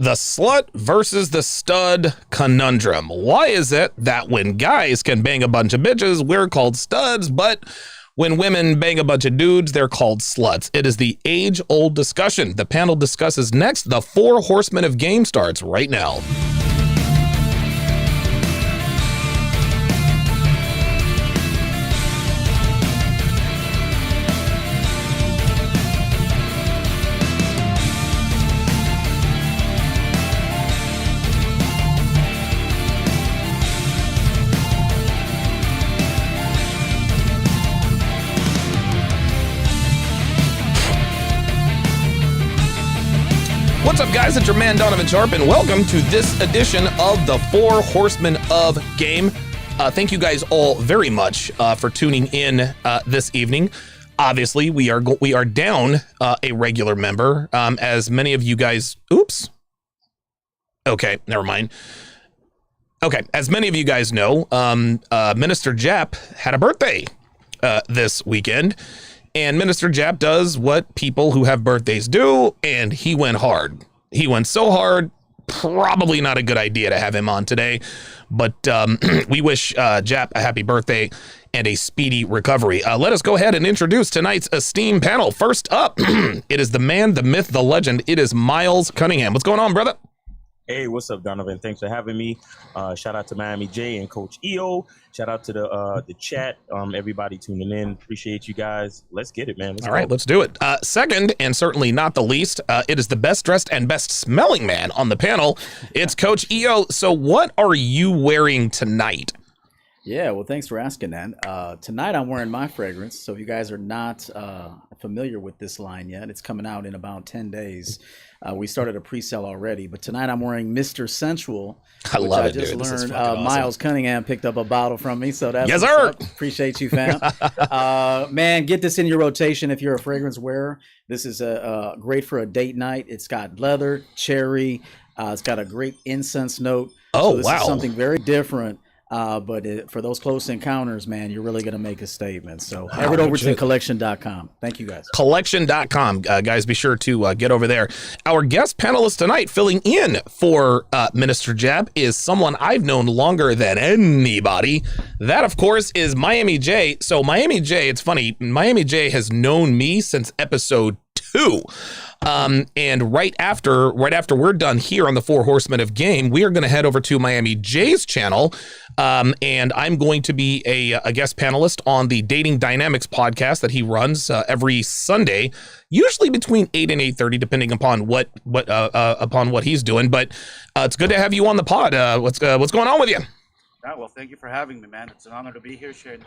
The slut versus the stud conundrum. Why is it that when guys can bang a bunch of bitches, we're called studs, but when women bang a bunch of dudes, they're called sluts? It is the age-old discussion. The panel discusses next. The Four Horsemen of Game starts right now. What's up, guys? It's your man, Donovan Sharp, and welcome to this edition of the Four Horsemen of Game. Thank you guys all very much for tuning in this evening. Obviously, we are down a regular member, as many of you guys. Oops. Okay, never mind. Okay, as many of you guys know, Minister Jap had a birthday this weekend. And Minister Jap does what people who have birthdays do, and he went hard. He went so hard, probably not a good idea to have him on today, but we wish Jap a happy birthday and a speedy recovery. Let us go ahead and introduce tonight's esteemed panel. First up, it is the man, the myth, the legend. It is Miles Cunningham. What's going on, brother? Hey, what's up, Donovan? Thanks for having me. Shout out to Miami J and Coach EO. Shout out to the chat. Everybody tuning in. Appreciate you guys. Let's get it, man. All right, let's do it. Second, and certainly not the least, it is the best dressed and best smelling man on the panel. It's Coach EO. So what are you wearing tonight? Yeah, well, thanks for asking that. Tonight I'm wearing my fragrance. So if you guys are not familiar with this line yet, it's coming out in about 10 days. We started a pre-sale already, but tonight I'm wearing Mr. Sensual. I love it, dude. I just learned awesome. Miles Cunningham picked up a bottle from me, so that's yes, sir. Appreciate you, fam. Man, get this in your rotation if you're a fragrance wearer. This is great for a date night. It's got leather, cherry. It's got a great incense note. Oh, so this wow. is something very different. But for those close encounters, man, you're really going to make a statement. So head over to collection.com. Thank you, guys. Collection.com. Guys, be sure to get over there. Our guest panelist tonight, filling in for Minister Jab, is someone I've known longer than anybody. That, of course, is Miami J. So Miami J, it's funny, Miami J has known me since episode 2. And right after we're done here on the Four Horsemen of Game, we are going to head over to Miami J's channel. And I'm going to be a guest panelist on the Dating Dynamics podcast that he runs every Sunday, usually between 8 and 8:30, depending upon what he's doing. But it's good to have you on the pod. What's going on with you? Yeah, well, thank you for having me, man. It's an honor to be here sharing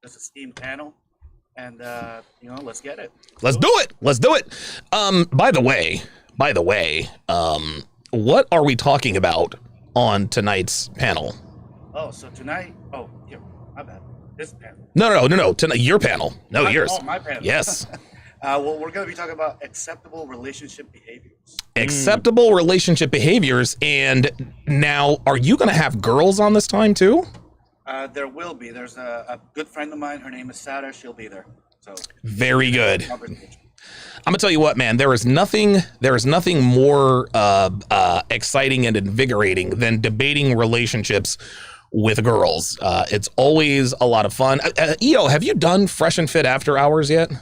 this esteemed panel. And, let's get it. Let's do it. By the way, what are we talking about on tonight's panel? Oh, so tonight, here, my bad. This panel. No. Tonight, your panel. No, yours. Oh, my panel. Yes. Well, we're going to be talking about acceptable relationship behaviors. Acceptable relationship behaviors. And now, are you going to have girls on this time too? There will be. There's a good friend of mine. Her name is Sarah. She'll be there. So very good. I'm gonna tell you what, man. There is nothing more exciting and invigorating than debating relationships with girls. It's always a lot of fun. EO, have you done Fresh and Fit After Hours yet?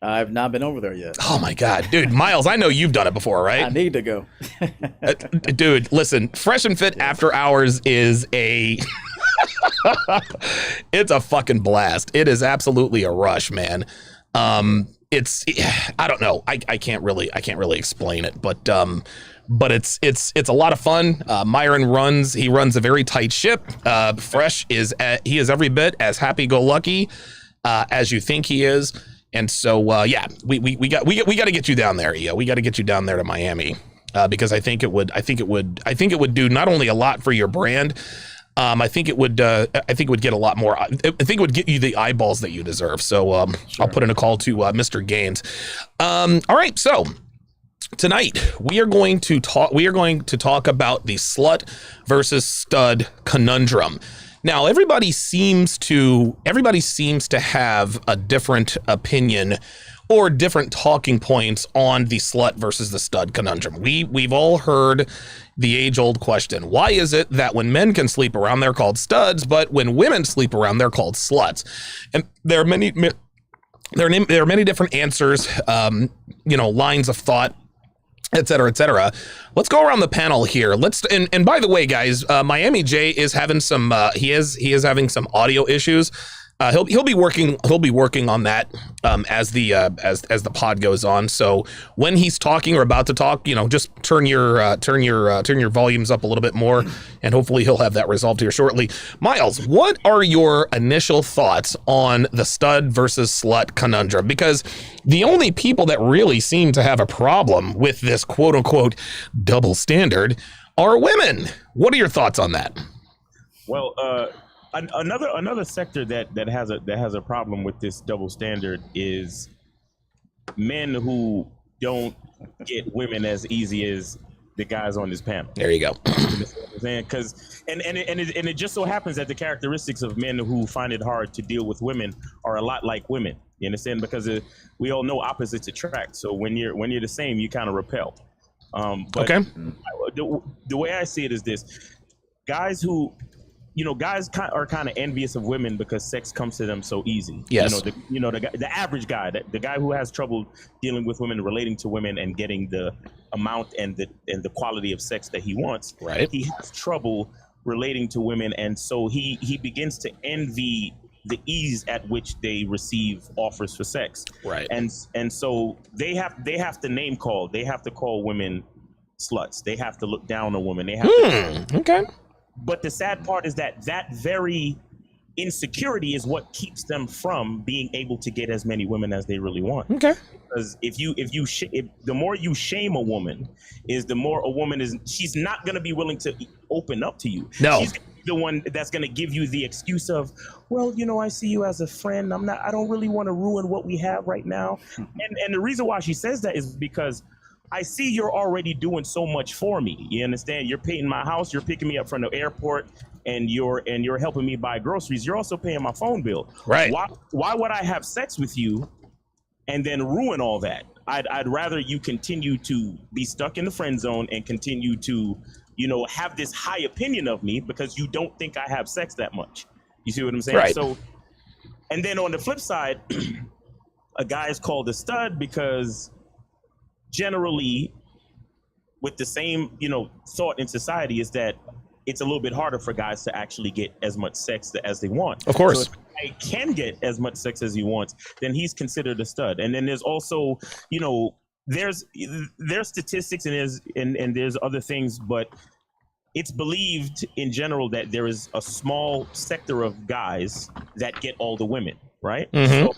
I've not been over there yet. Oh my God, dude, Miles, I know you've done it before, right? I need to go. Dude, listen, Fresh and Fit After Hours is it's a fucking blast. It is absolutely a rush, man. I don't know. I can't really explain it, but it's a lot of fun. Myron runs a very tight ship. Fresh he is every bit as happy-go-lucky as you think he is. And so, we got to get you down there, EO. We got to get you down there to Miami, because I think it would do not only a lot for your brand. I think it would get a lot more. I think it would get you the eyeballs that you deserve. So, sure. I'll put in a call to Mr. Gaines. All right, so tonight we are going to talk about the slut versus stud conundrum. Now, everybody seems to have a different opinion or different talking points on the slut versus the stud conundrum. We've all heard the age-old question. Why is it that when men can sleep around, they're called studs, but when women sleep around, they're called sluts? And there are many different answers, lines of thought, et cetera, et cetera. Let's go around the panel here. And by the way, guys, Miami J is having some, he is having some audio issues. He'll be working on that as the pod goes on. So when he's talking or about to talk, just turn your volumes up a little bit more, and hopefully he'll have that resolved here shortly. Miles, what are your initial thoughts on the stud versus slut conundrum? Because the only people that really seem to have a problem with this quote unquote double standard are women. What are your thoughts on that? Well, another sector that has a problem with this double standard is men who don't get women as easy as the guys on this panel. There you go. Because it just so happens that the characteristics of men who find it hard to deal with women are a lot like women. You understand? Because we all know opposites attract. So when you're the same, you kind of repel. But okay. The way I see it is this: guys are kind of envious of women because sex comes to them so easy. Yes. The average guy, the guy who has trouble dealing with women, relating to women, and getting the amount and the quality of sex that he wants. Right. He has trouble relating to women, and so he begins to envy the ease at which they receive offers for sex. Right. And so they have to name call. They have to call women sluts. They have to look down on women. They have to. Okay. But the sad part is that very insecurity is what keeps them from being able to get as many women as they really want. Okay. Because if the more you shame a woman, is the more a woman she's not going to be willing to open up to you. No. She's the one that's going to give you the excuse of, well, I see you as a friend. I don't really want to ruin what we have right now. And the reason why she says that is because I see you're already doing so much for me. You understand? You're paying my house, you're picking me up from the airport, and you're helping me buy groceries. You're also paying my phone bill. Right. Why would I have sex with you and then ruin all that? I'd rather you continue to be stuck in the friend zone and continue to, have this high opinion of me because you don't think I have sex that much. You see what I'm saying? Right. So, and then on the flip side, a guy is called a stud because generally, with the same, thought in society, is that it's a little bit harder for guys to actually get as much sex as they want. Of course. So if a guy can get as much sex as he wants, then he's considered a stud. And then there's also, there's statistics and there's other things, but it's believed in general that there is a small sector of guys that get all the women, right? Mm-hmm. So,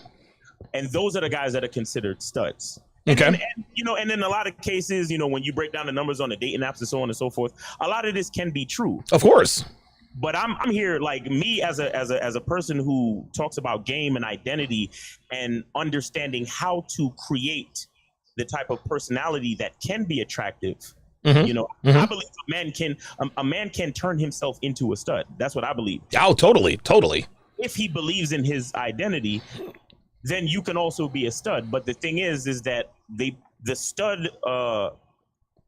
and those are the guys that are considered studs. Okay. And in a lot of cases, when you break down the numbers on the dating apps and so on and so forth, a lot of this can be true. Of course. But I'm here, like, me as a person who talks about game and identity and understanding how to create the type of personality that can be attractive. Mm-hmm. I believe a man can turn himself into a stud. That's what I believe. Oh, totally. If he believes in his identity, then you can also be a stud. But the thing is that the stud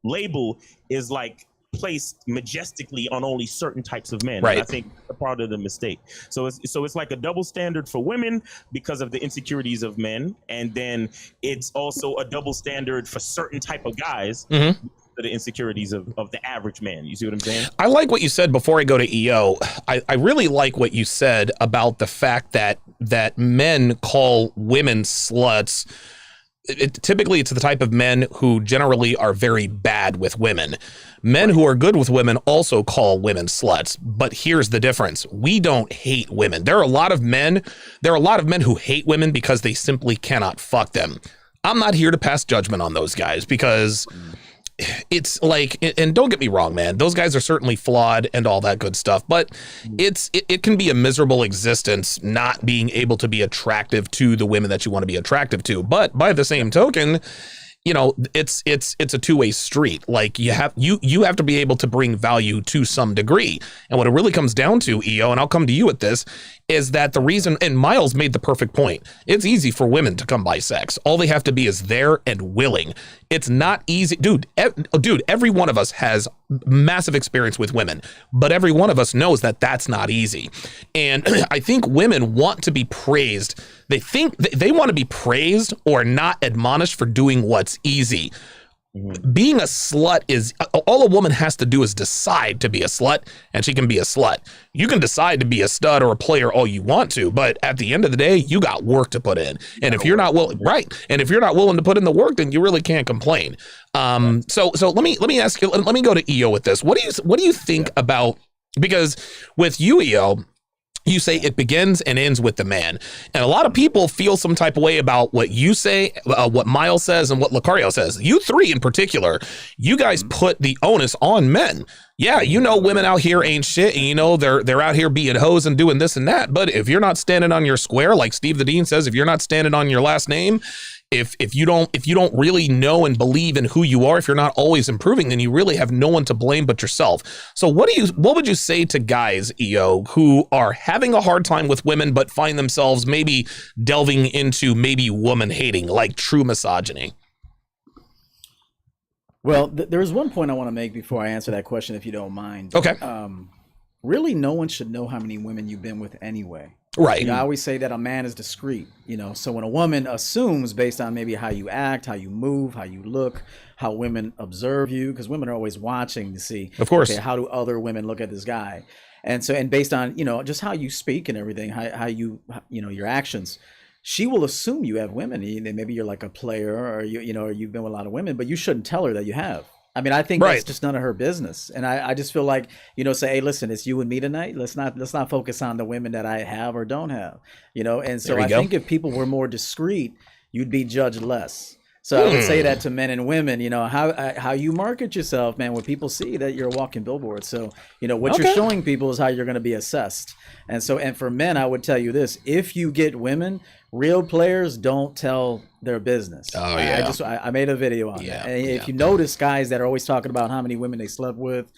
label is like placed majestically on only certain types of men. Right. And I think that's a part of the mistake. So it's like a double standard for women because of the insecurities of men, and then it's also a double standard for certain type of guys. Mm-hmm. The insecurities of the average man. You see what I'm saying? I like what you said before I go to EO. I really like what you said about the fact that men call women sluts. Typically, it's the type of men who generally are very bad with women. Men who are good with women also call women sluts. But here's the difference. We don't hate women. There are a lot of men who hate women because they simply cannot fuck them. I'm not here to pass judgment on those guys because it's like, and don't get me wrong, man, those guys are certainly flawed and all that good stuff, but it can be a miserable existence not being able to be attractive to the women that you want to be attractive to. But by the same token, it's a two-way street. Like you have to be able to bring value to some degree. And what it really comes down to, EO, and I'll come to you with this, is that the reason, and Miles made the perfect point, it's easy for women to come by sex. All they have to be is there and willing. It's not easy. Dude, every one of us has massive experience with women, but every one of us knows that that's not easy. And I think women want to be praised. They think they want to be praised or not admonished for doing what's easy. Being a slut is all a woman has to do is decide to be a slut, and she can be a slut. You can decide to be a stud or a player all you want to, but at the end of the day, you got work to put in. And if you're not willing, right? And if you're not willing to put in the work, then you really can't complain. So let me ask you. Let me go to EO with this. What do you think about, because with you, EO, you say it begins and ends with the man. And a lot of people feel some type of way about what you say, what Miles says, and what Lucario says. You three in particular, you guys put the onus on men. Yeah, women out here ain't shit, and they're out here being hoes and doing this and that. But if you're not standing on your square, like Steve the Dean says, if you're not standing on your last name, if you don't really know and believe in who you are, if you're not always improving, then you really have no one to blame but yourself. So what would you say to guys, EO, who are having a hard time with women but find themselves maybe delving into maybe woman hating, like true misogyny? Well, there's one point I want to make before I answer that question, if you don't mind. Okay. Really, no one should know how many women you've been with anyway. Right. I always say that a man is discreet, so when a woman assumes based on maybe how you act, how you move, how you look, how women observe you, because women are always watching to see, of course, okay, how do other women look at this guy? And so, and based on, just how you speak and everything, how you, your actions, she will assume you have women. Maybe you're like a player, or or you've been with a lot of women, but you shouldn't tell her that you have. I mean, I think that's just none of her business. And I just feel like, say, hey, listen, it's you and me tonight. Let's not focus on the women that I have or don't have, And so I think if people were more discreet, you'd be judged less. So I would say that to men and women, how you market yourself, man, when people see that you're a walking billboard. So, what you're showing people is how you're going to be assessed. And so, and for men, I would tell you this, if you get women, real players don't tell their business. Oh, yeah. I made a video on that. And if you notice guys that are always talking about how many women they slept with,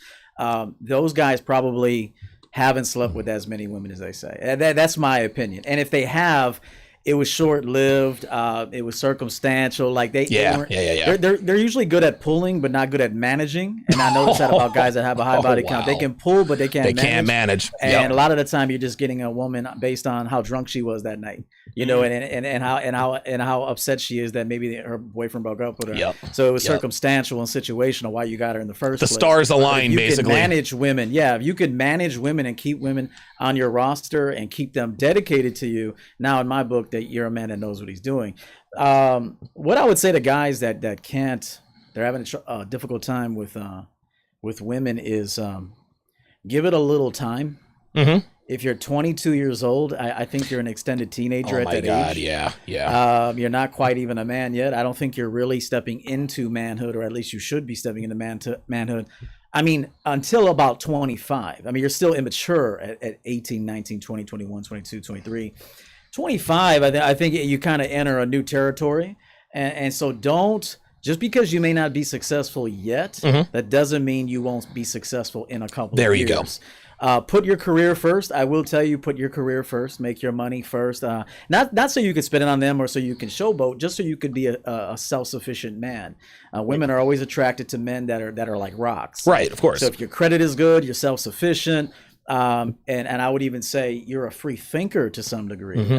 those guys probably haven't slept with as many women as they say. And that's my opinion. And if they have, it was short-lived. It was circumstantial. Like they weren't. They're usually good at pulling, but not good at managing. And I noticed that about guys that have a high body count. They can pull, but they can't manage. And a lot of the time, you're just getting a woman based on how drunk she was that night. And how upset she is that maybe her boyfriend broke up with her. Yep. So it was circumstantial and situational why you got her in the first place. The stars align, basically. Manage women. Yeah, if you could manage women and keep women on your roster and keep them dedicated to you. Now, in my book, that you're a man that knows what he's doing. What I would say to guys that can't, they're having a difficult time with women is give it a little time. Mm-hmm. If you're 22 years old, I think you're an extended teenager at that age. Yeah. You're not quite even a man yet. I don't think you're really stepping into manhood, or at least you should be stepping into manhood. I mean, until about 25. I mean, you're still immature at 18, 19, 20, 21, 22, 23. 25, I think you kind of enter a new territory. And so don't, just because you may not be successful yet, that doesn't mean you won't be successful in a couple of years. There you go. Put your career first. I will tell you, put your career first. Make your money first. Not so you can spend it on them or so you can showboat, just so you could be a self-sufficient man. Women are always attracted to men that are like rocks. Right, of course. So if your credit is good, you're self-sufficient. And I would even say you're a free thinker to some degree.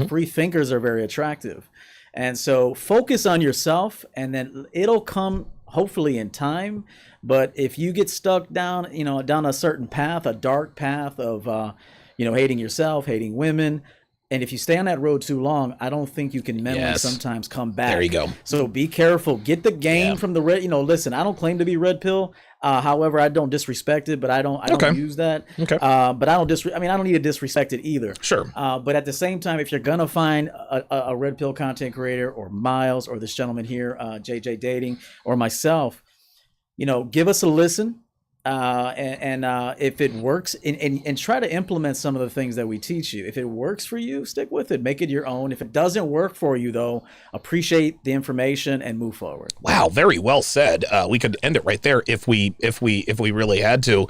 Free thinkers are very attractive. And so focus on yourself, and then it'll come hopefully in time. But if you get stuck down a certain path, a dark path of, hating yourself, hating women, and if you stay on that road too long, I don't think you can mentally sometimes come back. There you go. So be careful. Get the game from the red. Listen, I don't claim to be red pill. However, I don't disrespect it, but I don't use that. Okay. But I don't need to disrespect it either. Sure. But at the same time, if you're gonna find a red pill content creator, or Miles, or this gentleman here, JJ Dating, or myself, give us a listen. If it works, and try to implement some of the things that we teach you. If it works for you, stick with it, make it your own. If it doesn't work for you, though, appreciate the information and move forward. Wow, very well said. We could end it right there if we really had to.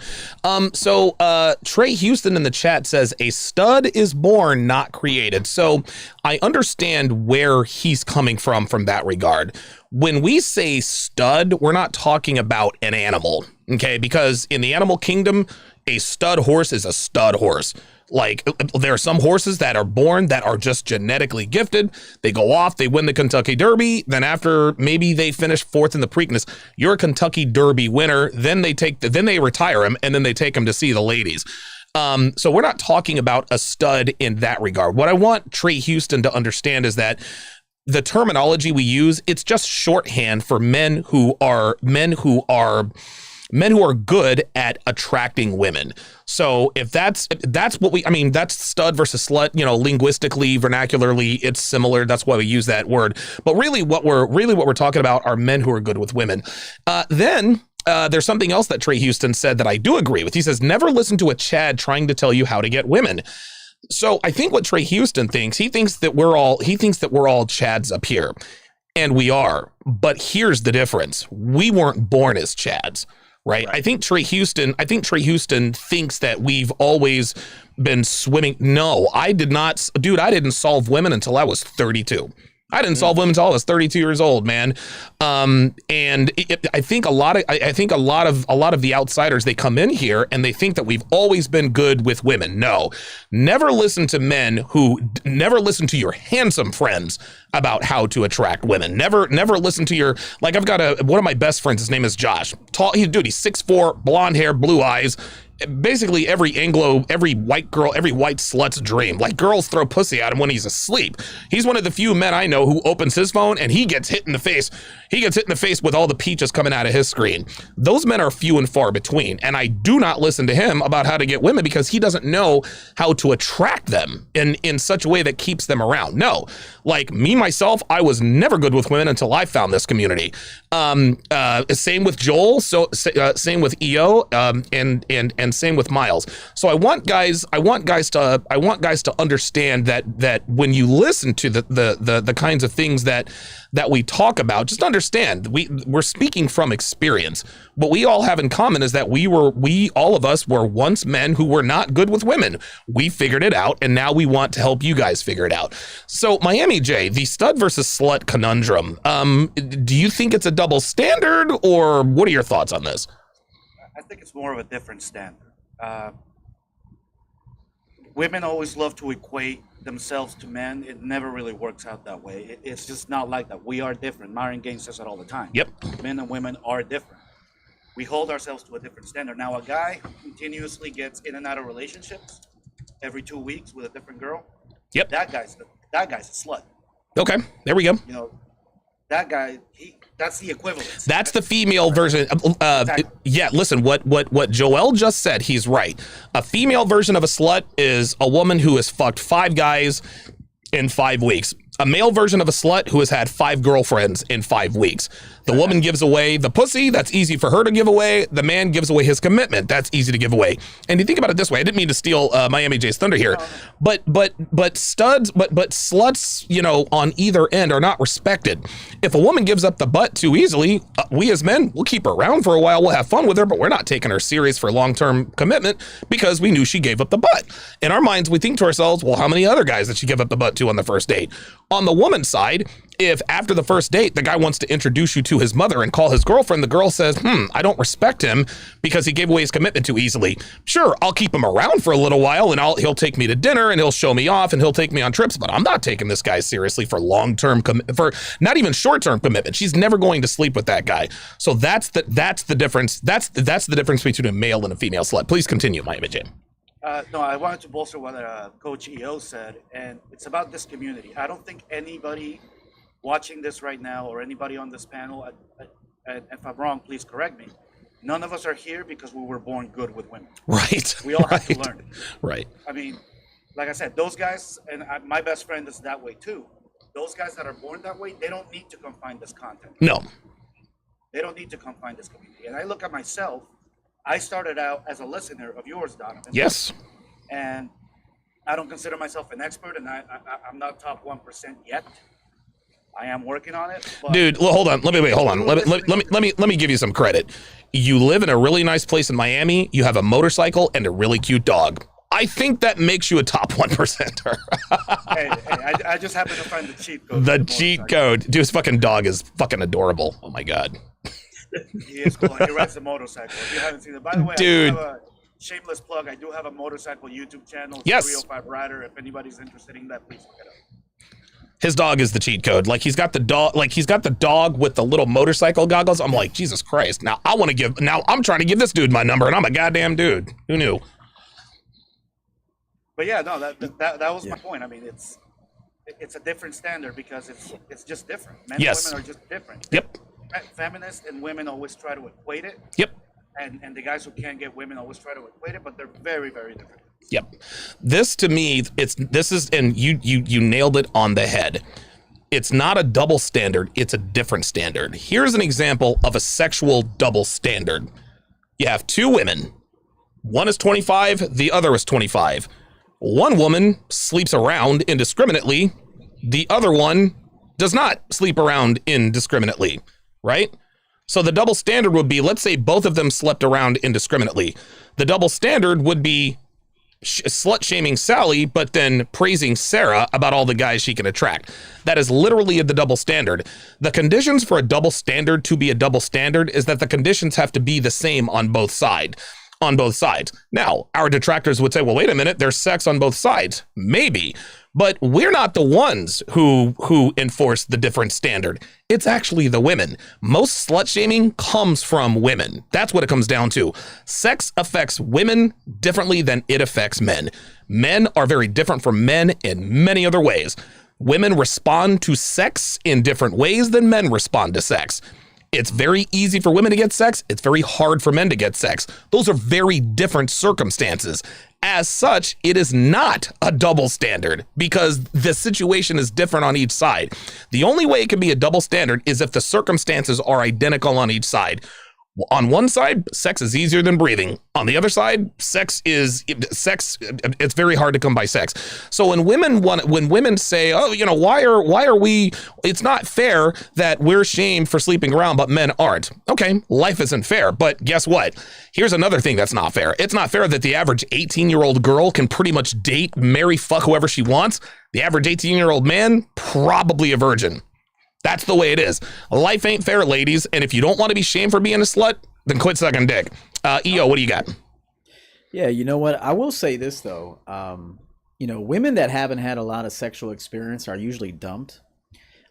So Trey Houston in the chat says a stud is born, not created. So I understand where he's coming from that regard. When we say stud, we're not talking about an animal, okay? Because in the animal kingdom, a stud horse is a stud horse. Like, there are some horses that are born that are just genetically gifted. They go off, they win the Kentucky Derby. Then after maybe they finish fourth in the Preakness, you're a Kentucky Derby winner. Then they retire him, and then they take him to see the ladies. So we're not talking about a stud in that regard. What I want Trey Houston to understand is that the terminology we use, it's just shorthand for men who are good at attracting women. So if that's what that's stud versus slut, linguistically, vernacularly, it's similar. That's why we use that word. But really what we're talking about are men who are good with women. Then there's something else that Trey Houston said that I do agree with. He says, never listen to a Chad trying to tell you how to get women. So I think what Trey Houston thinks, he thinks that we're all Chads up here, and we are. But here's the difference: we weren't born as Chads, right? I think Trey Houston thinks that we've always been swimming. No, I did not, dude. I didn't solve women until I was 32. I didn't solve women until I was 32 years old, man. I think a lot of the outsiders, they come in here and they think that we've always been good with women. No, never listen to never listen to your handsome friends about how to attract women. Never listen to I've got one of my best friends. His name is Josh. Tall, he's 6'4", blonde hair, blue eyes. Basically every white girl, every white slut's dream. Like, girls throw pussy at him when he's asleep. He's one of the few men I know who opens his phone and he gets hit in the face. He gets hit in the face with all the peaches coming out of his screen. Those men are few and far between. And I do not listen to him about how to get women because he doesn't know how to attract them in such a way that keeps them around. No, like me, myself, I was never good with women until I found this community. Same with Joel. So same with EO, and same with Miles. So I want guys to understand that when you listen to the kinds of things that we talk about, just understand we're speaking from experience. What we all have in common is that all of us were once men who were not good with women. We figured it out, and now we want to help you guys figure it out. So Miami J, the stud versus slut conundrum. Do you think it's a double standard, or what are your thoughts on this? I think it's more of a different standard. Women always love to equate themselves to men. It never really works out that way. It's just not like that. We are different. Myron Gaines says it all the time. Yep. Men and women are different. We hold ourselves to a different standard. Now, a guy who continuously gets in and out of relationships every 2 weeks with a different girl. Yep. That guy's a slut. Okay, there we go. That guy, that's the equivalent. That's the female version. Exactly. Yeah, listen, what Joel just said, he's right. A female version of a slut is a woman who has fucked 5 guys in 5 weeks. A male version of a slut who has had 5 girlfriends in 5 weeks. The woman gives away the pussy. That's easy for her to give away. The man gives away his commitment. That's easy to give away. And you think about it this way. I didn't mean to steal Miami J's thunder here, but sluts, on either end are not respected. If a woman gives up the butt too easily, we as men, we'll keep her around for a while. We'll have fun with her, but we're not taking her serious for long-term commitment because we knew she gave up the butt. In our minds, we think to ourselves, well, how many other guys did she give up the butt to on the first date? On the woman's side, if after the first date, the guy wants to introduce you to his mother and call his girlfriend, the girl says, I don't respect him because he gave away his commitment too easily. Sure, I'll keep him around for a little while and he'll take me to dinner and he'll show me off and he'll take me on trips, but I'm not taking this guy seriously for long-term, for not even short-term commitment. She's never going to sleep with that guy. So that's the difference. That's the difference between a male and a female slut. Please continue, Miami Jam. No, I wanted to bolster what Coach EO said, and it's about this community. I don't think anybody watching this right now or anybody on this panel, and if I'm wrong, please correct me, none of us are here because we were born good with women. Right. We all have to learn it. Right. I mean, like I said, those guys, and my best friend is that way too. Those guys that are born that way, they don't need to come find this content. No. They don't need to come find this community. And I look at myself, I started out as a listener of yours, Donovan. Yes. And I don't consider myself an expert, and I'm not top 1% yet. I am working on it. But dude, hold on. Let me give you some credit. You live in a really nice place in Miami. You have a motorcycle and a really cute dog. I think that makes you a top 1%er. hey, I just happen to find the cheat code. The cheat code. Dude, his fucking dog is fucking adorable. Oh my God. He is cool. He rides a motorcycle. If you haven't seen it, by the way, dude. I do have a shameless plug. I do have a motorcycle YouTube channel. Yes. 305 Rider. If anybody's interested in that, please look it up. His dog is the cheat code. Like he's got the dog with the little motorcycle goggles. I'm like, Jesus Christ. Now I'm trying to give this dude my number, and I'm a goddamn dude. Who knew? But yeah, no, that was my point. I mean, it's a different standard because it's just different. Men and women are just different. Yep. Feminists and women always try to equate it. Yep. And the guys who can't get women always try to equate it, but they're very, very different. Yep. This to me, and you nailed it on the head. It's not a double standard, it's a different standard. Here's an example of a sexual double standard. You have two women. One is 25, the other is 25. One woman sleeps around indiscriminately. The other one does not sleep around indiscriminately, right? So the double standard would be, let's say both of them slept around indiscriminately. The double standard would be slut shaming Sally, but then praising Sarah about all the guys she can attract. That is literally the double standard. The conditions for a double standard to be a double standard is that the conditions have to be the same on both sides. Now, our detractors would say, well, wait a minute, there's sex on both sides. Maybe, but we're not the ones who enforce the different standard. It's actually the women. Most slut shaming comes from women. That's what it comes down to. Sex affects women differently than it affects men. Men are very different from men in many other ways. Women respond to sex in different ways than men respond to sex. It's very easy for women to get sex. It's very hard for men to get sex. Those are very different circumstances. As such, it is not a double standard because the situation is different on each side. The only way it can be a double standard is if the circumstances are identical on each side. On one side, sex is easier than breathing. On the other side, it's very hard to come by sex. So when women say, oh, why are we, it's not fair that we're shamed for sleeping around, but men aren't. Okay, life isn't fair, but guess what? Here's another thing that's not fair. It's not fair that the average 18-year-old girl can pretty much date, marry, fuck whoever she wants. The average 18-year-old man, probably a virgin. That's the way it is. Life ain't fair, ladies. And if you don't want to be shamed for being a slut, then quit sucking dick. EO, what do you got? Yeah, you know what? I will say this, though. Women that haven't had a lot of sexual experience are usually dumped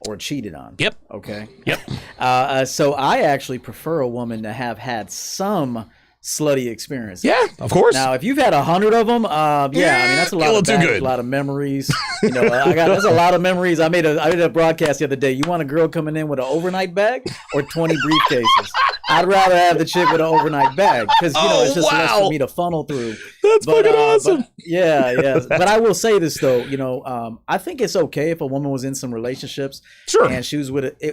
or cheated on. Yep. Okay. Yep. So I actually prefer a woman to have had some slutty experience. Yeah, of course. Now, if you've had 100 of them, that's a lot of memories. That's a lot of memories. I made a broadcast the other day. You want a girl coming in with an overnight bag or 20 briefcases? I'd rather have the chick with an overnight bag because it's just less for me to funnel through. That's fucking awesome. But I will say this though, I think it's okay if a woman was in some relationships, sure, and she was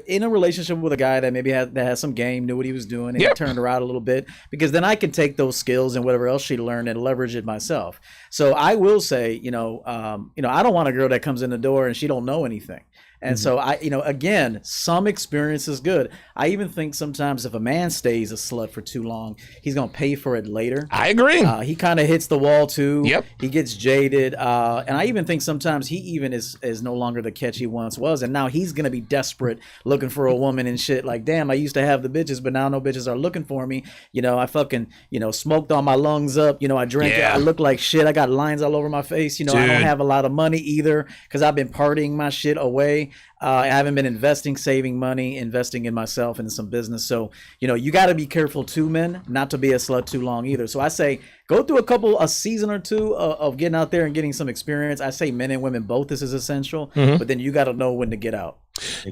in a relationship with a guy that maybe had some game, knew what he was doing, and he turned her out a little bit, because then I can take those skills and whatever else she learned and leverage it myself. So I will say, I don't want a girl that comes in the door and she don't know anything. And so again, some experience is good. I even think sometimes if a man stays a slut for too long, he's going to pay for it later. I agree. He kind of hits the wall too. Yep. He gets jaded. And I even think sometimes he even is no longer the catch he once was. And now he's going to be desperate looking for a woman and shit. Like, damn, I used to have the bitches, but now no bitches are looking for me. I fucking, smoked all my lungs up. I drank. I look like shit. I got lines all over my face. I don't have a lot of money either because I've been partying my shit away. I haven't been investing in myself and in some business. So, you got to be careful too, men, not to be a slut too long either. So I say go through a season or two of getting out there and getting some experience. I say men and women both, this is essential, but then you got to know when to get out.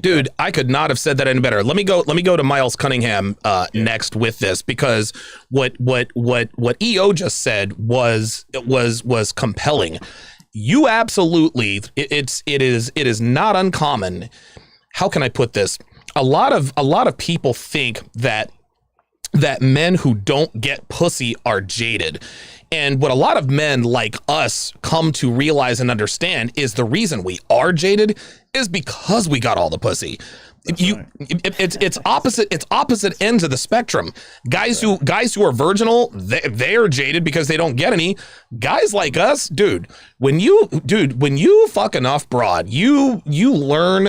Dude, I could not have said that any better. Let me go to Miles Cunningham next with this, because what EO just said was compelling. You absolutely, it is not uncommon. How can I put this? A lot of people think that that men who don't get pussy are jaded. And what a lot of men like us come to realize and understand is the reason we are jaded is because we got all the pussy. It's opposite ends of the spectrum. Guys who are virginal, they are jaded because they don't get any. Guys like us, when you fuck enough broad, you learn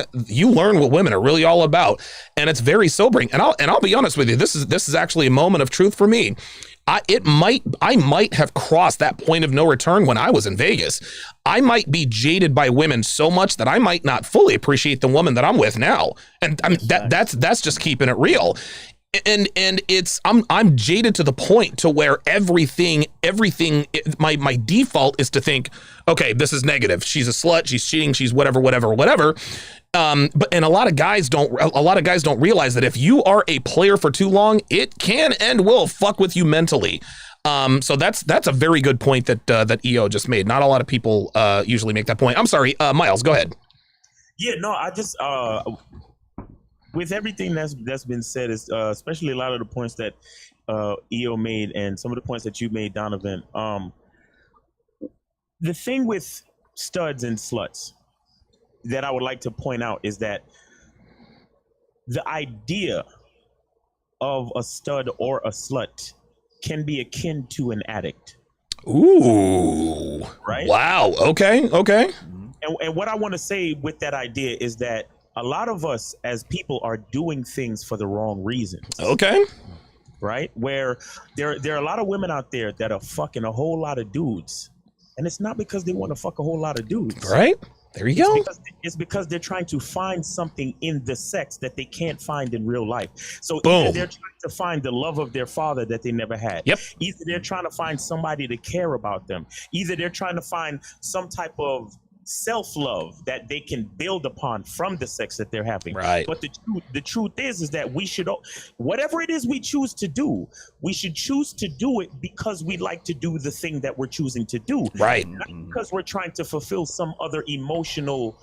what women are really all about, and it's very sobering. And I'll be honest with you, this is actually a moment of truth for me. I might have crossed that point of no return when I was in Vegas. I might be jaded by women so much that I might not fully appreciate the woman that I'm with now. And I mean, that's just keeping it real. And I'm jaded to the point to where everything my default is to think, okay, this is negative. She's a slut, she's cheating, she's whatever. But a lot of guys don't realize that if you are a player for too long, it can and will fuck with you mentally. So that's a very good point that EO just made. Not a lot of people usually make that point. I'm sorry, Miles, go ahead. Yeah, no, I just with everything that's been said, is especially a lot of the points that EO made and some of the points that you made, Donovan. The thing with studs and sluts that I would like to point out is that the idea of a stud or a slut can be akin to an addict. Ooh. Right? Wow. Okay. And what I want to say with that idea is that a lot of us as people are doing things for the wrong reasons. Okay. Right? Where there are a lot of women out there that are fucking a whole lot of dudes. And it's not because they want to fuck a whole lot of dudes. Right? There you go. It's because they're trying to find something in the sex that they can't find in real life. So Boom. Either they're trying to find the love of their father that they never had. Yep. Either they're trying to find somebody to care about them. Either they're trying to find some type of self-love that they can build upon from the sex that they're having. Right. But the truth is that we should, whatever it is we choose to do, we should choose to do it because we like to do the thing that we're choosing to do. Right. Not because we're trying to fulfill some other emotional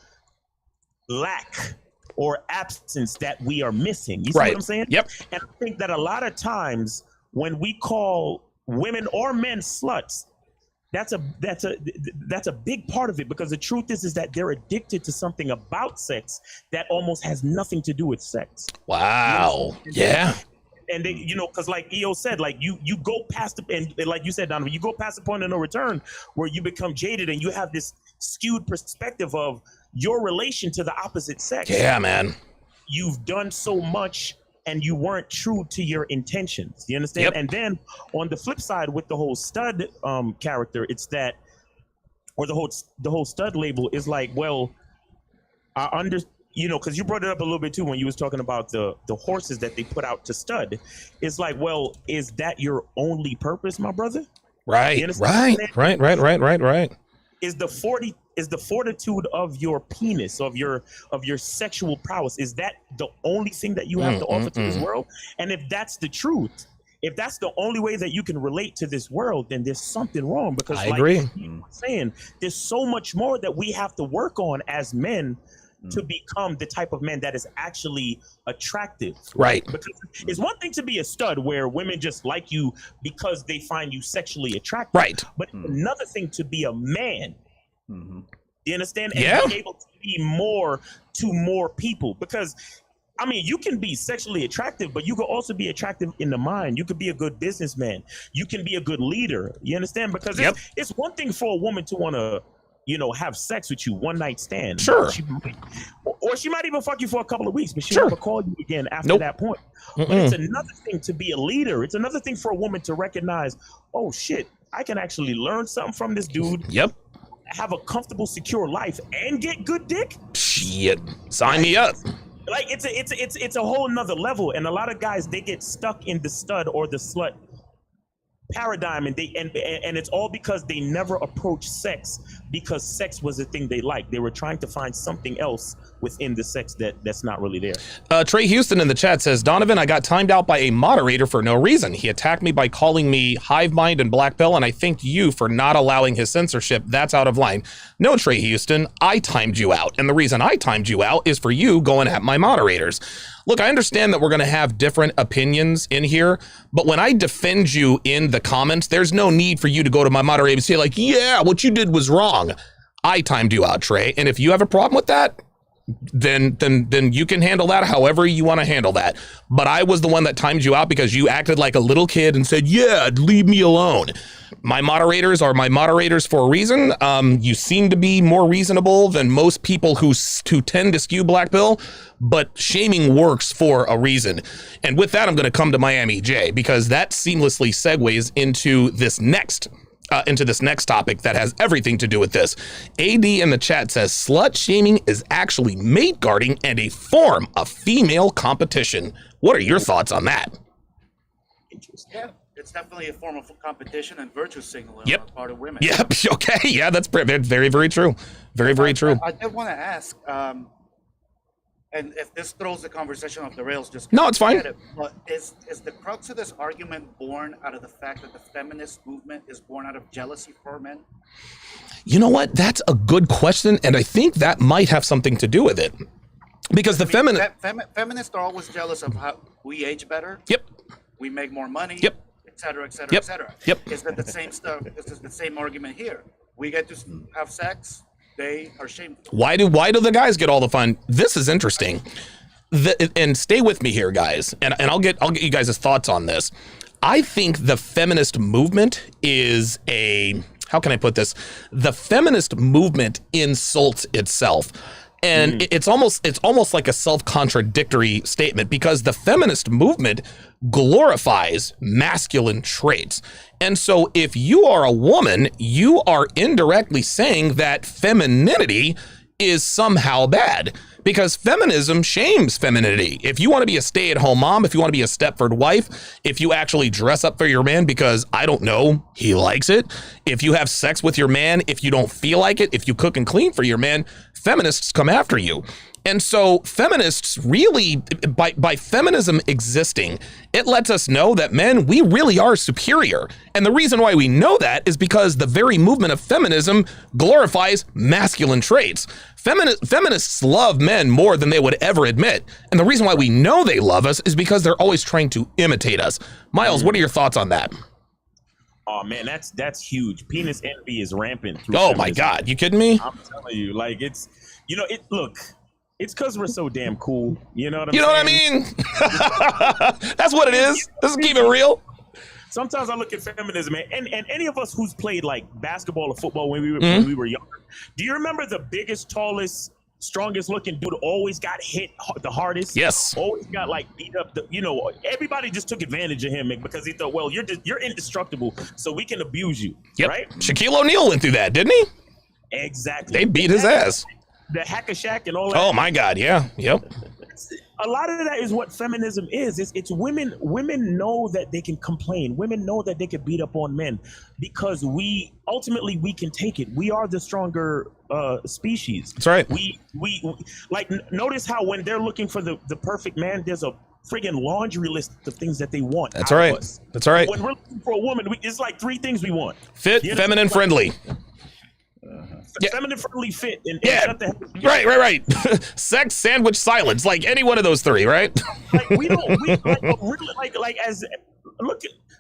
lack or absence that we are missing. You see what I'm saying? Yep. And I think that a lot of times when we call women or men sluts, that's a big part of it, because the truth is that they're addicted to something about sex that almost has nothing to do with sex. Wow. Yeah. And they, because like EO said, like you go past and like you said, Donovan, you go past the point of no return where you become jaded and you have this skewed perspective of your relation to the opposite sex. Yeah, man. You've done so much and you weren't true to your intentions. You understand? Yep. And then on the flip side with the whole stud character, it's that, or the whole stud label is like, well, I because you brought it up a little bit too when you was talking about the horses that they put out to stud. It's like, well, is that your only purpose, my brother? Right. Right. Is the fortitude of your penis, of your sexual prowess, is that the only thing that you have to offer to this world? And if that's the truth, if that's the only way that you can relate to this world, then there's something wrong. Because I agree. You were saying, there's so much more that we have to work on as men to become the type of man that is actually attractive. Right. Because it's one thing to be a stud where women just like you because they find you sexually attractive. Right. But another thing to be a man. You understand? And Yeah. being able to be more to more people. Because, I mean, you can be sexually attractive, but you can also be attractive in the mind. You could be a good businessman. You can be a good leader. You understand? Because it's one thing for a woman to want to, have sex with you, one night stand. Sure. Or she might even fuck you for a couple of weeks, but she'll Sure. never call you again after that point. But it's another thing to be a leader. It's another thing for a woman to recognize, oh shit, I can actually learn something from this dude. Yep. Have a comfortable, secure life and get good dick. Shit. Sign me up. Like it's a whole nother level. And a lot of guys, they get stuck in the stud or the slut paradigm, and it's all because they never approached sex because sex was the thing they liked. They were trying to find something else within the sex that's not really there. Trey Houston in the chat says, Donovan, I got timed out by a moderator for no reason. He attacked me by calling me hive mind and black pill, and I thanked you for not allowing his censorship. That's out of line. No, Trey Houston, I timed you out. And the reason I timed you out is for you going at my moderators. Look, I understand that we're going to have different opinions in here, but when I defend you in the comments, there's no need for you to go to my moderator and say like, yeah, what you did was wrong. I timed you out, Trey. And if you have a problem with that, then you can handle that however you want to handle that. But I was the one that timed you out because you acted like a little kid and said, yeah, leave me alone. My moderators are my moderators for a reason. You seem to be more reasonable than most people who tend to skew black pill, but shaming works for a reason. And with that, I'm going to come to Miami J, because that seamlessly segues into this next topic that has everything to do with this. AD in the chat says slut shaming is actually mate guarding and a form of female competition. What are your thoughts on that? Yeah, it's definitely a form of competition and virtue signaling on the part of women. Yep. Okay. Yeah, that's very, very true. Very, very true. I did want to ask, and if this throws the conversation off the rails, just no, it's fine. But is the crux of this argument born out of the fact that the feminist movement is born out of jealousy for men? You know what? That's a good question, and I think that might have something to do with it, because feminists are always jealous of how we age better. Yep. We make more money. Yep. Et cetera, et cetera, yep. et cetera. Yep. Is that the same stuff? Is this the same argument here? We get to have sex. They are shameful. Why do the guys get all the fun? This is interesting. And stay with me here, guys. And I'll get you guys' thoughts on this. I think the feminist movement is how can I put this? The feminist movement insults itself. And it's almost like a self-contradictory statement, because the feminist movement glorifies masculine traits. And so if you are a woman, you are indirectly saying that femininity is somehow bad, because feminism shames femininity. If you want to be a stay-at-home mom, if you want to be a Stepford wife, if you actually dress up for your man because, I don't know, he likes it, if you have sex with your man, if you don't feel like it, if you cook and clean for your man, feminists come after you. And so feminists really, by feminism existing, it lets us know that men, we really are superior. And the reason why we know that is because the very movement of feminism glorifies masculine traits. Feminists love men more than they would ever admit. And the reason why we know they love us is because they're always trying to imitate us. Miles, what are your thoughts on that? Oh man, that's huge. Penis envy is rampant. Oh my God, you kidding me? I'm telling you, like it's because we're so damn cool. You know what I'm saying? You know what I mean? That's what it is. Let's keep it real. Sometimes I look at feminism, and any of us who's played like basketball or football when we were younger, do you remember the biggest, tallest, strongest looking dude always got hit the hardest? Yes. Always got like beat up. Everybody just took advantage of him because he thought, well, you're indestructible, so we can abuse you. Yep. Right? Shaquille O'Neal went through that, didn't he? Exactly. They beat his ass. The hack-a-shack and all that. Oh my God, yeah. Yep. A lot of that is what feminism is. It's women know that they can complain. Women know that they can beat up on men because we can take it. We are the stronger species. That's right. We like notice how when they're looking for the perfect man, there's a friggin' laundry list of things that they want. That's right. That's right. When we're looking for a woman, it's like 3 things we want. Fit, feminine, friendly. Feminine, friendly, fit, and yeah, right. Sex, sandwich, silence, like any one of those 3, right? Like we really as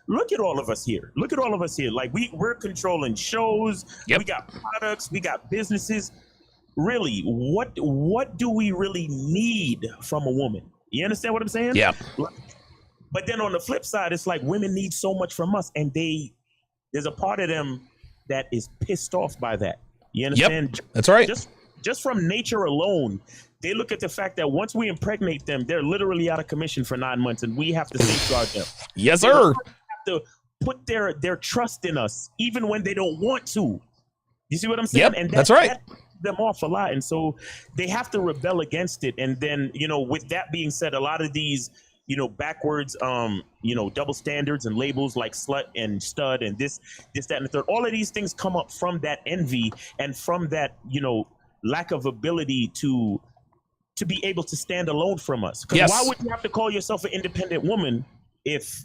look at all of us here. Look at all of us here. Like we're controlling shows. Yep. We got products. We got businesses. Really, what do we really need from a woman? You understand what I'm saying? Yeah. But then on the flip side, it's like women need so much from us, and there's a part of them that is pissed off by that. You understand? Yep, that's right. Just from nature alone, they look at the fact that once we impregnate them, they're literally out of commission for 9 months, and we have to safeguard them. Yes, sir. They have to put their trust in us, even when they don't want to. You see what I'm saying? Yep, and that's right. That pisses them off a lot, and so they have to rebel against it. And then, with that being said, a lot of these backwards, double standards and labels like slut and stud and this, that, and the third. All of these things come up from that envy and from that, lack of ability to be able to stand alone from us. Because why would you have to call yourself an independent woman if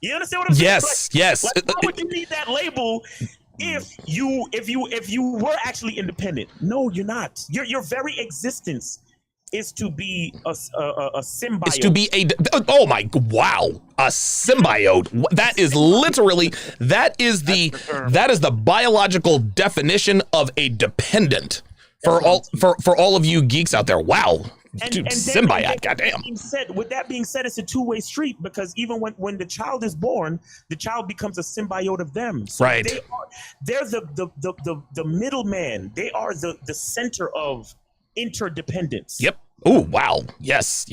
you understand what I'm saying? Yes. Like, why would you need that label if you were actually independent? No, you're not. Your very existence is to be a symbiote. It's to be a symbiote. That is literally that is the biological definition of a dependent for all of you geeks out there. Wow. Dude, symbiote, goddamn. With that being said, it's a two-way street, because even when the child is born, the child becomes a symbiote of them. So right. They're the middleman. They are the center of interdependence. Yep. Oh, wow. Yes.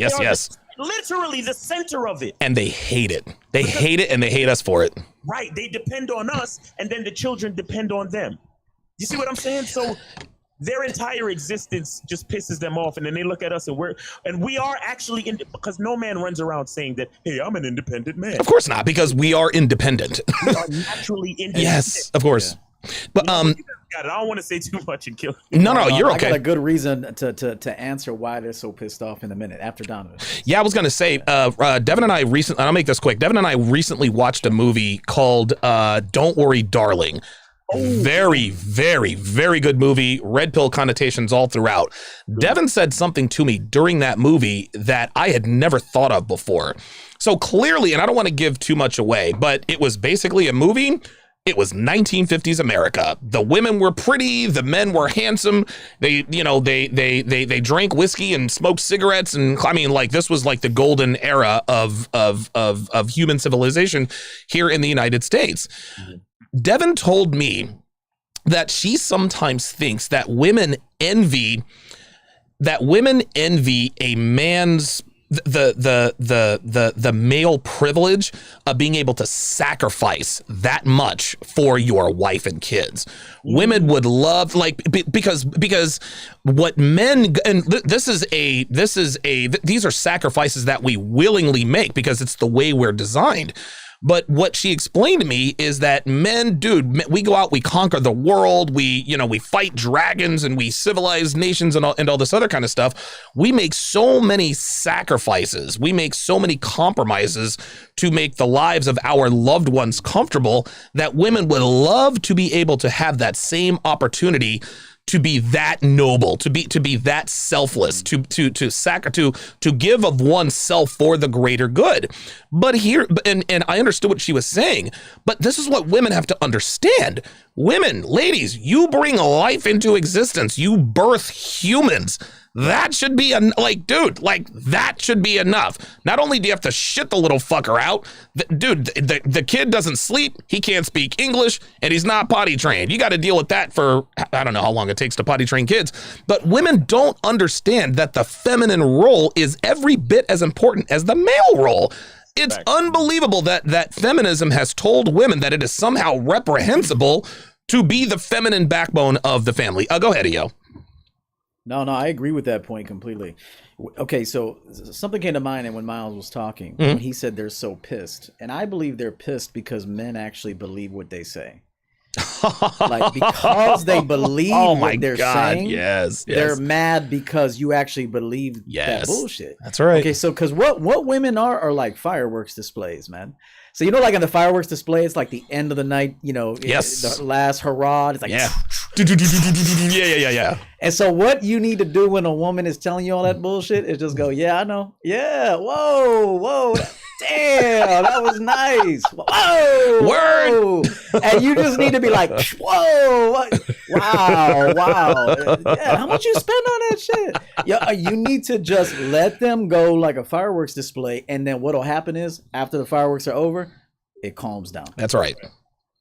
Literally the center of it. And they hate it. They hate it, and they hate us for it. Right. They depend on us, and then the children depend on them. You see what I'm saying? So their entire existence just pisses them off, and then they look at us, and we are actually because no man runs around saying that, hey, I'm an independent man. Of course not, because we are independent. We are naturally independent. Yes, of course. Yeah. But I don't want to say too much and kill. No, you're okay. I got a good reason to answer why they're so pissed off in a minute after Donovan. Yeah, I was gonna say, Devin and I recently. I'll make this quick. Devin and I recently watched a movie called "Don't Worry, Darling." Oh. Very, very, very good movie. Red pill connotations all throughout. Devin said something to me during that movie that I had never thought of before. So clearly, and I don't want to give too much away, but it was basically a movie. It was 1950s America. The women were pretty, the men were handsome. They drank whiskey and smoked cigarettes, and I mean, like, this was like the golden era of human civilization here in the United States. Mm-hmm. Devin told me that she sometimes thinks that women envy a man's the male privilege of being able to sacrifice that much for your wife and kids. Women would love, like, because what men, and these are sacrifices that we willingly make because it's the way we're designed. But what she explained to me is that men, dude, we go out, we conquer the world, we fight dragons and we civilize nations and all this other kind of stuff. We make so many sacrifices. We make so many compromises to make the lives of our loved ones comfortable that women would love to be able to have that same opportunity to be that noble, to be that selfless, to give of oneself for the greater good. But here, and I understood what she was saying, but this is what women have to understand. Women, ladies, you bring life into existence. You birth humans. That should be that should be enough. Not only do you have to shit the little fucker out, the kid doesn't sleep, he can't speak English, and he's not potty trained. You got to deal with that for, I don't know how long it takes to potty train kids. But women don't understand that the feminine role is every bit as important as the male role. It's unbelievable that feminism has told women that it is somehow reprehensible to be the feminine backbone of the family. Go ahead, Io. No, I agree with that point completely. Okay, so something came to mind when Miles was talking, when he said they're so pissed. And I believe they're pissed because men actually believe what they say. Like, because they believe what they're saying, yes, they're mad because you actually believe that bullshit. That's right. Okay, so because what women are like fireworks displays, man. So, like in the fireworks display, it's like the end of the night, yes, the last hurrah. It's like, yeah. And so what you need to do when a woman is telling you all that bullshit is just go, yeah, I know. Yeah. Whoa. Damn, that was nice. Whoa. Word. And you just need to be like, whoa. Wow. Yeah, how much you spend on that shit? Yeah, you need to just let them go like a fireworks display. And then what'll happen is after the fireworks are over, it calms down. That's right.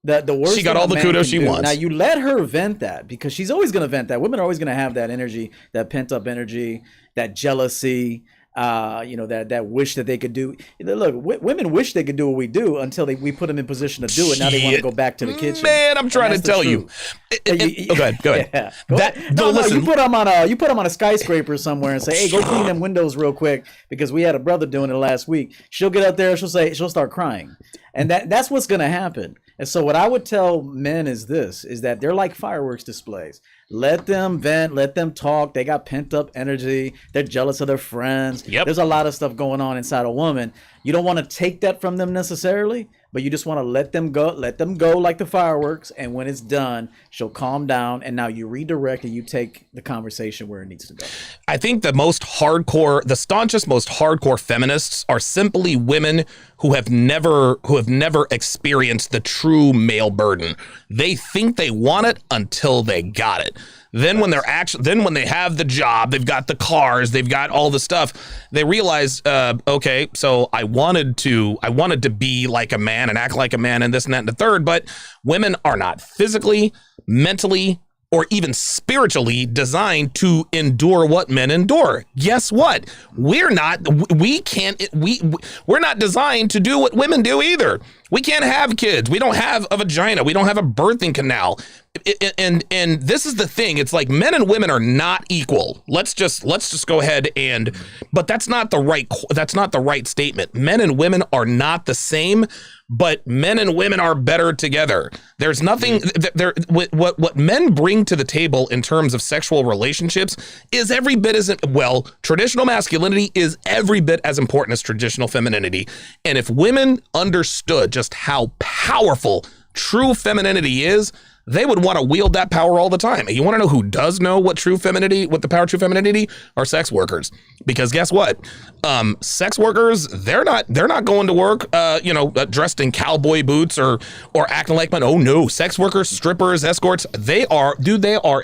The worst she got all the kudos she wants. Now you let her vent that because she's always going to vent that. Women are always going to have that energy, that pent up energy, that jealousy, that wish that they could do. Look, women wish they could do what we do until we put them in position to do it. Now they want to go back to the kitchen. Man, I'm trying to tell you. Go ahead. Yeah. Listen. You put them on a skyscraper somewhere and say, "Hey, go clean them windows real quick," because we had a brother doing it last week. She'll get up there, she'll start crying, and that's what's gonna happen. And so what I would tell men is that they're like fireworks displays. Let them vent, let them talk. They got pent up energy. They're jealous of their friends. Yep. There's a lot of stuff going on inside a woman. You don't want to take that from them necessarily, but you just want to let them go like the fireworks. And when it's done, she'll calm down. And now you redirect and you take the conversation where it needs to go. I think the staunchest, most hardcore feminists are simply women who have never experienced the true male burden. They think they want it until they got it. Then when when they have the job, they've got the cars, they've got all the stuff, they realize, okay, so I wanted to be like a man and act like a man and this and that and the third, but women are not physically, mentally, or even spiritually designed to endure what men endure. Guess what? We're not designed to do what women do either. We can't have kids. We don't have a vagina. We don't have a birthing canal. And this is the thing. It's like men and women are not equal. Let's just go ahead but that's not the right statement. Men and women are not the same, but men and women are better together. There's nothing what men bring to the table in terms of sexual relationships is every bit as well. Traditional masculinity is every bit as important as traditional femininity. And if women understood just how powerful true femininity is, they would want to wield that power all the time. And you want to know who does know what the power of true femininity are? Sex workers. Because guess what? Sex workers, they're not going to work, dressed in cowboy boots or acting like men. Oh no, sex workers, strippers, escorts, they are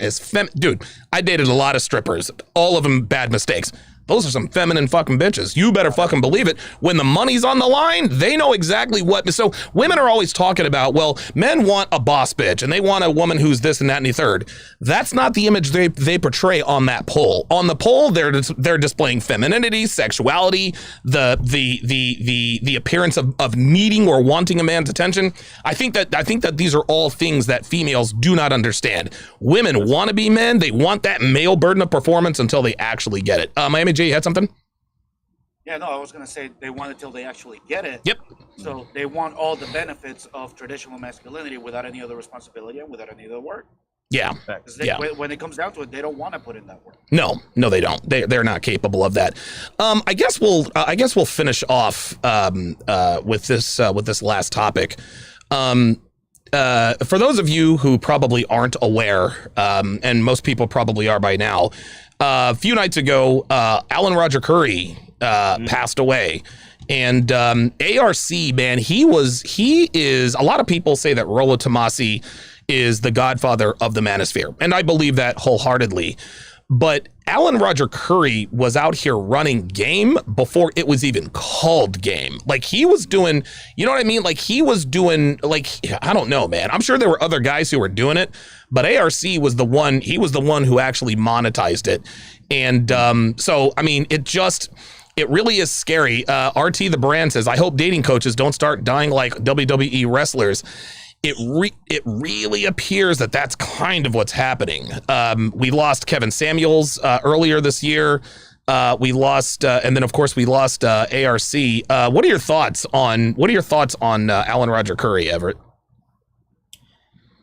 as dude, I dated a lot of strippers, all of them bad mistakes. Those are some feminine fucking bitches. You better fucking believe it. When the money's on the line, they know exactly what. So women are always talking about, well, men want a boss bitch and they want a woman who's this and that and the third. That's not the image they portray on that pole. On the pole, they're displaying femininity, sexuality, the appearance of needing or wanting a man's attention. I think that these are all things that females do not understand. Women want to be men. They want that male burden of performance until they actually get it. Miami J, you had something? Yeah, no, I was going to say they want it till they actually get it. Yep. So they want all the benefits of traditional masculinity without any other responsibility and without any other work. Yeah. When it comes down to it, they don't want to put in that work. No, they don't. They're not capable of that. I guess we'll finish off with this last topic. For those of you who probably aren't aware, and most people probably are by now, a few nights ago, Alan Roger Curry passed away. And ARC, man, he is, a lot of people say that Rollo Tomasi is the godfather of the manosphere. And I believe that wholeheartedly. But Alan Roger Curry was out here running game before it was even called game. Like he was doing, you know what I mean? Like he was doing, like, I don't know, man. I'm sure there were other guys who were doing it, but ARC was the one, he was the one who actually monetized it. And so, I mean, it really is scary. RT the brand says, I hope dating coaches don't start dying like WWE wrestlers. It really appears that that's kind of what's happening. We lost Kevin Samuels earlier this year. We lost, and then of course we lost ARC. What are your thoughts on Alan Roger Curry, Everett?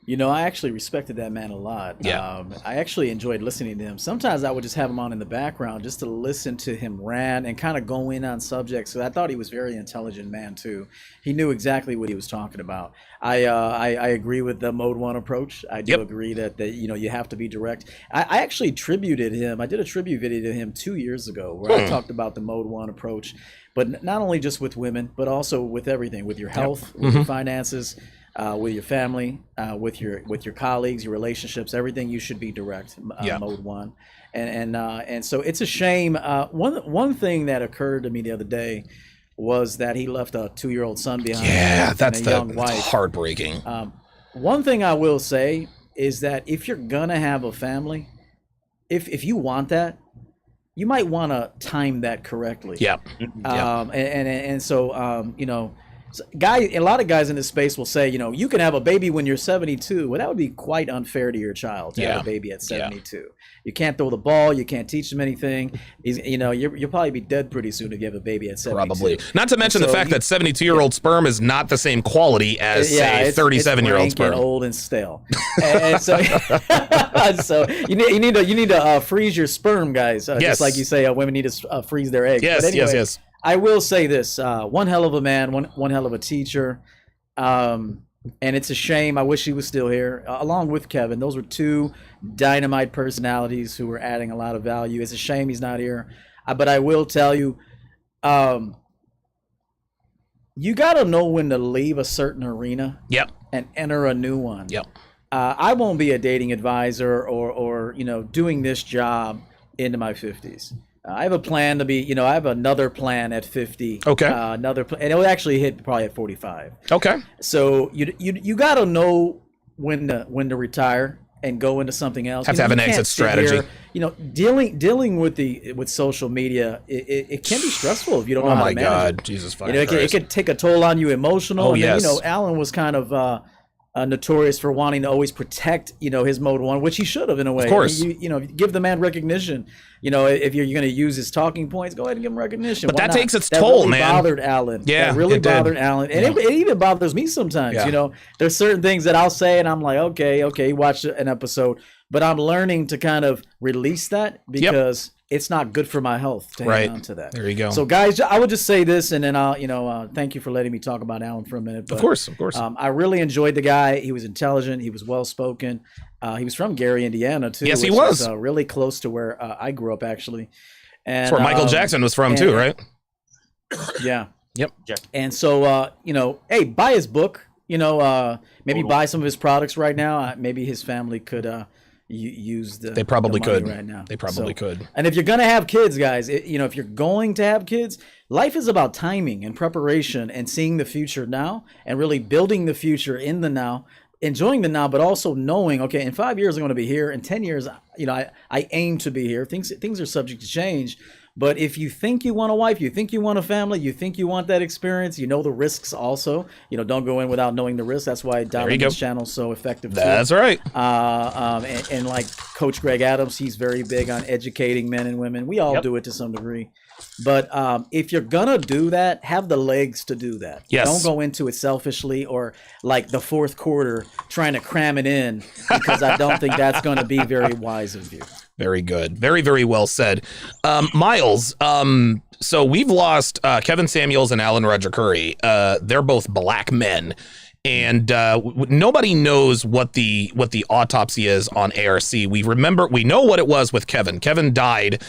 You know, I actually respected that man a lot. Yeah. I actually enjoyed listening to him. Sometimes I would just have him on in the background just to listen to him rant and kind of go in on subjects. So I thought he was a very intelligent man too. He knew exactly what he was talking about. I agree with the Mode 1 approach. I do agree that you have to be direct. I actually tributed him. I did a tribute video to him 2 years ago where I talked about the Mode 1 approach, but not only just with women, but also with everything, with your health, with your finances, with your family, with your colleagues, your relationships, everything. You should be direct. Mode 1, and so it's a shame. One thing that occurred to me the other day was that he left a 2-year-old son behind. Yeah, that's young wife. Heartbreaking. One thing I will say is that if you're gonna have a family, if you want that, you might want to time that correctly. Yeah. And so a lot of guys in this space will say, you can have a baby when you're 72. Well, that would be quite unfair to your child to have a baby at 72. You can't throw the ball. You can't teach them anything. You'll probably be dead pretty soon if you have a baby at 72. Probably. Not to mention the fact that 72-year-old sperm is not the same quality as, say, 37-year-old sperm. And old and stale. and so, so you need to freeze your sperm, guys. Just like you say, women need to freeze their eggs. Yes, yes. I will say this: one hell of a man, one hell of a teacher, and it's a shame. I wish he was still here, along with Kevin. Those were two dynamite personalities who were adding a lot of value. It's a shame he's not here, but I will tell you, you got to know when to leave a certain arena, and enter a new one. I won't be a dating advisor or doing this job into my 50s. I have a plan to be, I have another plan at 50. Okay. And it will actually hit probably at 45. Okay. So you got to know when to retire and go into something else. Have to have an exit strategy. Here, dealing with social media, it can be stressful if you don't know how to manage it. Oh my God, Jesus fucking Christ. It could take a toll on you emotional. Oh, yes. Then, Alan was kind of notorious for wanting to always protect, his mode one, which he should have in a way. Of course. Give the man recognition. If you're going to use his talking points, go ahead and give him recognition. But that takes its toll, really man. That bothered Alan. Yeah, that really bothered Alan. And it even bothers me sometimes. Yeah. There's certain things that I'll say and I'm like, okay, watch an episode. But I'm learning to kind of release that because it's not good for my health to hang on to that. There you go. So guys, I would just say this, and then I'll, thank you for letting me talk about Alan for a minute. But, of course. I really enjoyed the guy. He was intelligent. He was well-spoken. He was from Gary, Indiana, too. Yes, he was. Really close to where I grew up, actually. And that's where Michael Jackson was from, too, right? Yeah. Yep. And so, hey, buy his book. Maybe buy some of his products right now. Maybe his family could use the. They probably could right now. They probably could. And if you're gonna have kids, guys, if you're going to have kids, life is about timing and preparation and seeing the future now and really building the future in the now, enjoying the now, but also knowing, okay, in 5 years I'm going to be here. In 10 years, I aim to be here. Things are subject to change. But if you think you want a wife, you think you want a family, you think you want that experience, the risks also. Don't go in without knowing the risks. That's why Dominique's channel is so effective. That's right. And like Coach Greg Adams, he's very big on educating men and women. We all do it to some degree. But if you're going to do that, have the legs to do that. Yes. Don't go into it selfishly or like the fourth quarter trying to cram it in, because I don't think that's going to be very wise of you. Very good. Very, very well said. Miles, so we've lost Kevin Samuels and Alan Roger Curry. They're both black men. And nobody knows what the autopsy is on ARC. We know what it was with Kevin. Kevin died.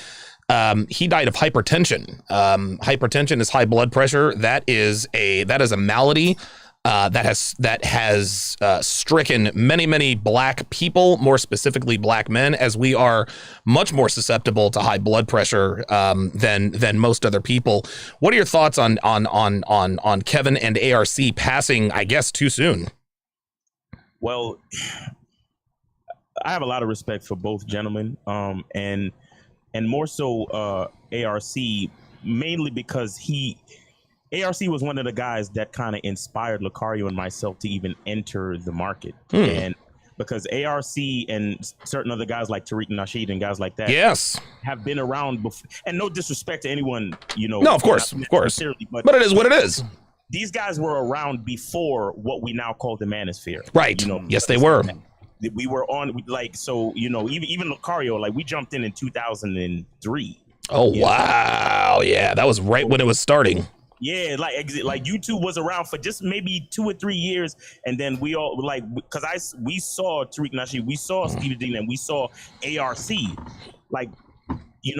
He died of hypertension. Hypertension is high blood pressure. That is a malady that has stricken many black people, more specifically black men, as we are much more susceptible to high blood pressure than most other people. What are your thoughts on Kevin and ARC passing, I guess, too soon? Well, I have a lot of respect for both gentlemen, and more so ARC, mainly because ARC was one of the guys that kind of inspired Lucario and myself to even enter the market. And because ARC and certain other guys like Tariq Nasheed and guys like that have been around before. And no disrespect to anyone, No, of course. But it is what it is. These guys were around before what we now call the manosphere. Right. Yes, they were. We were on, even Lucario, we jumped in 2003. Oh, wow. Yeah, that was right when it was starting. Yeah, like YouTube was around for just maybe 2 or 3 years, and then we all because we saw Tariq Nasheed, we saw Steve Dean, and we saw ARC,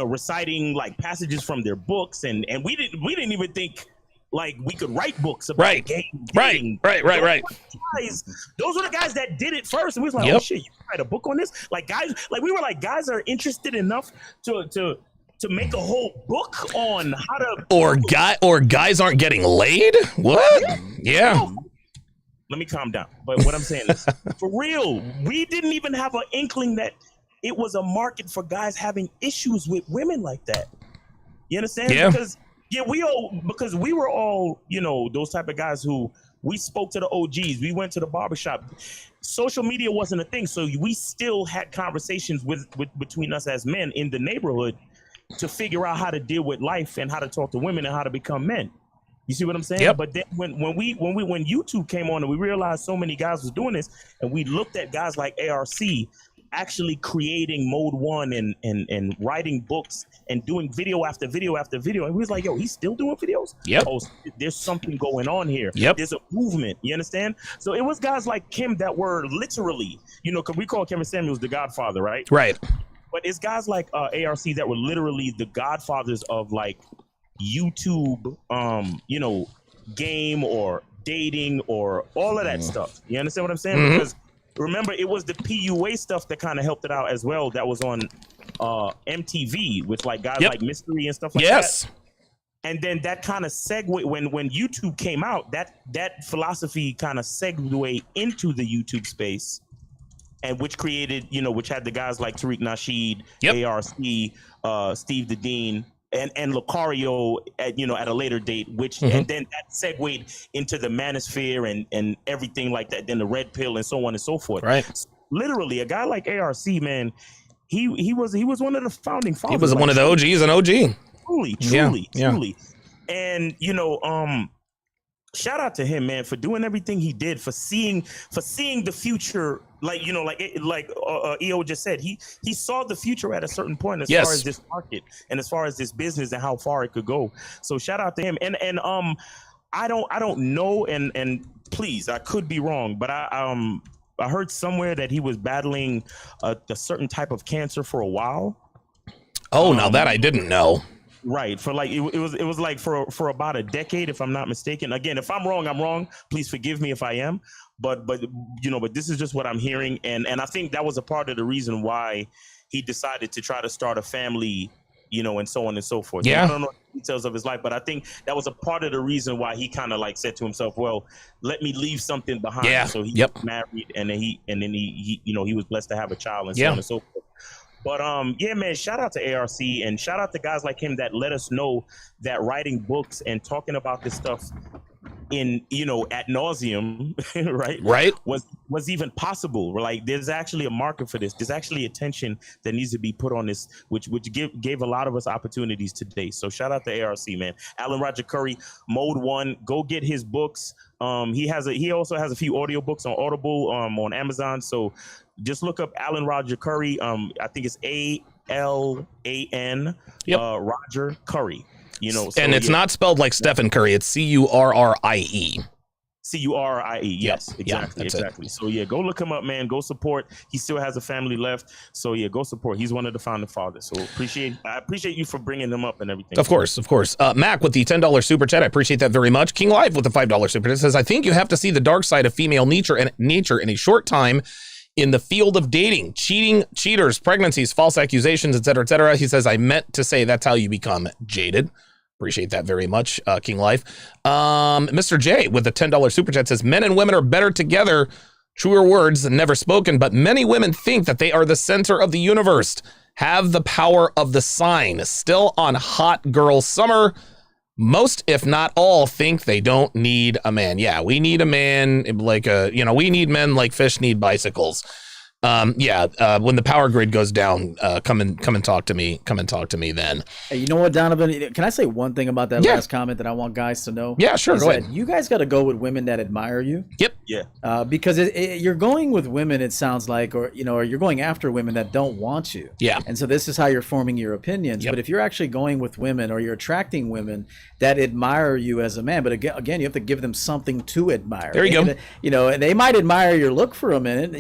reciting passages from their books, and we didn't even think we could write books about games. Right. Those were the guys that did it first, and we was like, oh shit, you can write a book on this? Guys are interested enough to make a whole book on how to or guys aren't getting laid? What? Yeah. Let me calm down. But what I'm saying is, for real, we didn't even have an inkling that it was a market for guys having issues with women like that. You understand? Yeah. Because we were all, you know, those type of guys who we spoke to the OGs. We went to the barbershop. Social media wasn't a thing, so we still had conversations with between us as men in the neighborhood to figure out how to deal with life and how to talk to women and how to become men. You see what I'm saying? Yep. But then when YouTube came on and we realized so many guys was doing this, and we looked at guys like ARC actually creating Mode 1 and writing books and doing video after video after video, and we was like, yo, he's still doing videos? Yep. Oh, there's something going on here. Yep. There's a movement. You understand? So it was guys like Kim that were literally, you know, because we call Kevin Samuels the Godfather, right? Right. But it's guys like ARC that were literally the godfathers of like YouTube, you know, game or dating or all of that stuff. You understand what I'm saying? Mm-hmm. Because remember, it was the PUA stuff that kind of helped it out as well. That was on MTV with like guys like Mystery and stuff like that. And then that kind of segue when YouTube came out, that philosophy kind of segued into the YouTube space, and which created, you know, which had the guys like Tariq Nasheed, ARC, Steve the Dean, and Lucario at, you know, at a later date, which and then that segued into the Manosphere and everything like that, then the Red Pill and so on and so forth. Right. So literally, a guy like ARC, man, he was one of the founding fathers. He was like, one of the OGs and OG. Truly. And you know, shout out to him, man, for doing everything he did, for seeing the future. Like, you know, like EO just said, he saw the future at a certain point as far as this market and as far as this business and how far it could go. So shout out to him. And I don't know, and please, I could be wrong, but I heard somewhere that he was battling a certain type of cancer for a while. Oh, now that I didn't know. Right, for like it was like for about a decade, if I'm not mistaken. Again, if I'm wrong, I'm wrong. Please forgive me if I am. But you know, but this is just what I'm hearing, and I think that was a part of the reason why he decided to try to start a family, you know, and so on and so forth. Yeah. I don't know the details of his life, but I think that was a part of the reason why he kind of like said to himself, well, let me leave something behind. Yeah. So he got married, and then he you know, he was blessed to have a child and so on and so forth. But yeah, man, shout out to ARC and shout out to guys like him that let us know that writing books and talking about this stuff in, you know, ad nauseum, right, was even possible. Like, there's actually a market for this. There's actually attention that needs to be put on this, which gave a lot of us opportunities today. So shout out to ARC, man. Alan Roger Curry, Mode 1, go get his books. He also has a few audio books on Audible, on Amazon. So just look up Alan Roger Curry. I think it's ALAN Roger Curry. You know, so, and it's not spelled like Stephen Curry. It's CURRIE. CURIE. Yes, exactly. So yeah, go look him up, man. Go support. He still has a family left. So yeah, go support. He's one of the founding fathers. So I appreciate you for bringing him up and everything. Of course. Mac with the $10 super chat. I appreciate that very much. King Live with the $5 super chat says, I think you have to see the dark side of female nature in a short time in the field of dating, cheating, cheaters, pregnancies, false accusations, etc., etc. He says, I meant to say that's how you become jaded. Appreciate that very much, King Life. Mr. J with the $10 super chat says, men and women are better together. Truer words than never spoken, but many women think that they are the center of the universe. Have the power of the sign. Still on hot girl summer. Most, if not all, think they don't need a man. Yeah, we need a man like we need men like fish need bicycles. When the power grid goes down, come and talk to me. Come and talk to me then. Hey, you know what, Donovan? Can I say one thing about that last comment that I want guys to know? Yeah, sure. Go ahead. You guys got to go with women that admire you. Yep. Yeah. Because you're going with women, it sounds like, or you're going after women that don't want you. Yeah. And so this is how you're forming your opinions. Yep. But if you're actually going with women, or you're attracting women that admire you as a man, but again, you have to give them something to admire. There you go. And they might admire your look for a minute,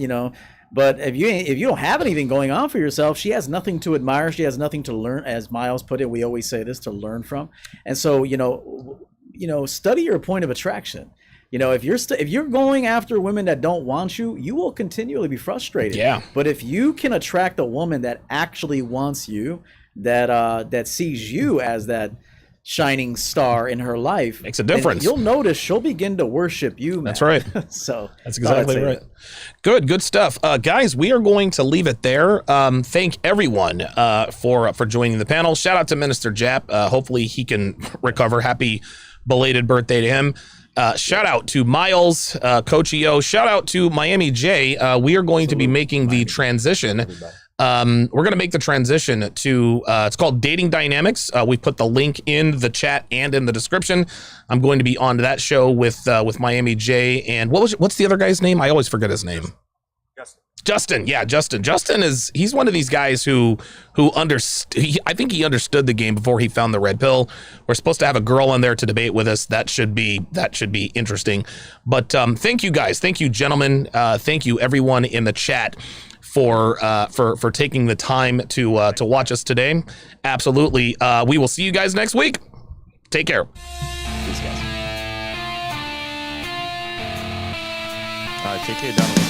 But if you don't have anything going on for yourself, she has nothing to admire. She has nothing to learn, as Miles put it. We always say this, to learn from. And so, study your point of attraction. If you're going after women that don't want you, you will continually be frustrated. Yeah. But if you can attract a woman that actually wants you, that sees you as that shining star in her life, Makes a difference. and you'll notice she'll begin to worship you, man. That's right. So That's exactly right. that. Good stuff. Guys, we are going to leave it there. Thank everyone for joining the panel. Shout out to Minister Jap. Hopefully he can recover. Happy belated birthday to him. Shout out to Miles, Coach EO. Shout out to Miami J. We are going to be making the transition. We're going to make the transition to, it's called Dating Dynamics. We put the link in the chat and in the description. I'm going to be on that show with Miami J. And what's the other guy's name? I always forget his name. Justin. Yeah, Justin. He's one of these guys who understood. I think he understood the game before he found the red pill. We're supposed to have a girl on there to debate with us. That should be interesting. But thank you guys. Thank you, gentlemen. Thank you everyone in the chat for taking the time to watch us today. Absolutely. We will see you guys next week. Take care. Peace, guys. All right, take care, Donald.